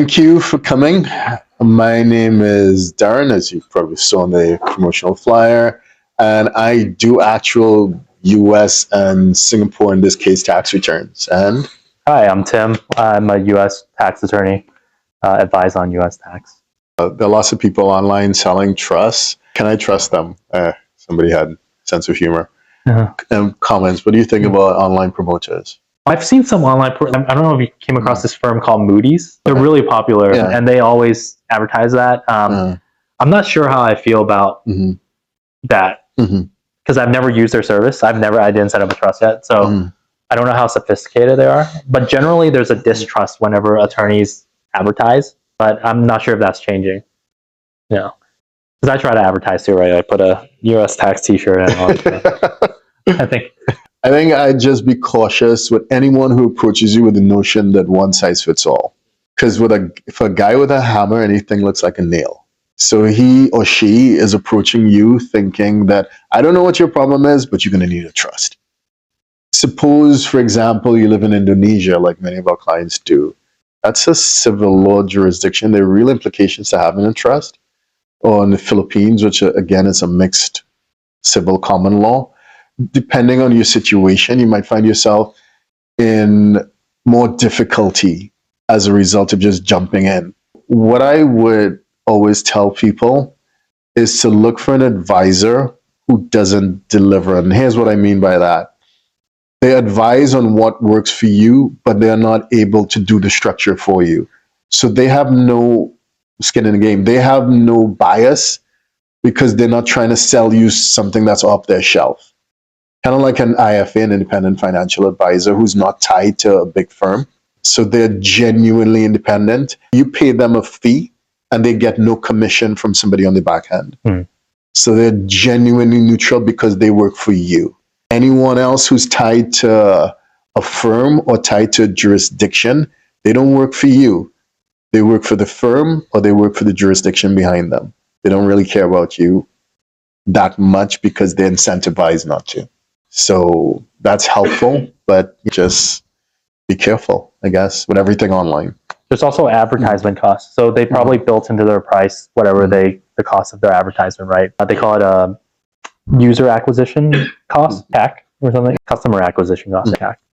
Thank you for coming. My name is Darren, as you probably saw on the promotional flyer, and I do actual US and Singapore, in this case, tax returns. And Hi, I'm Tim. I'm a U.S. tax attorney, advise on U.S. tax. there are lots of people online selling trusts. Can I trust them? Somebody had a sense of humor. Comments. What do you think about online promoters? I've seen some online, I don't know if you came across this firm called Moody's. They're really popular, and they always advertise that. I'm not sure how I feel about that, because I've never used their service. I didn't set up a trust yet, so I don't know how sophisticated they are. But generally, there's a distrust whenever attorneys advertise, but I'm not sure if that's changing. Because I try to advertise too, right? I put a U.S. tax T-shirt and all that. I think I'd just be cautious with anyone who approaches you with the notion that one size fits all. Because if a guy with a hammer, anything looks like a nail. So he or she is approaching you thinking that, I don't know what your problem is, but you're going to need a trust. Suppose, for example, you live in Indonesia, like many of our clients do. That's a civil law jurisdiction. There are real implications to having a trust. Or in the Philippines, which again is a mixed civil common law. Depending on your situation, you might find yourself in more difficulty as a result of just jumping in. What I would always tell people is to look for an advisor who doesn't deliver. And here's what I mean by that. They advise on what works for you, but they're not able to do the structure for you. So they have no skin in the game. They have no bias because they're not trying to sell you something that's off their shelf. Kind of like an IFA, an independent financial advisor, who's not tied to a big firm. So they're genuinely independent. You pay them a fee and they get no commission from somebody on the back end. So they're genuinely neutral because they work for you. Anyone else who's tied to a firm or tied to a jurisdiction, they don't work for you. They work for the firm or they work for the jurisdiction behind them. They don't really care about you that much because they're incentivized not to. So that's helpful, but just be careful, I guess, with everything online. There's also advertisement costs. So they probably built into their price, whatever the cost of their advertisement, right? They call it a user acquisition cost, CAC, or something. Customer acquisition cost, CAC.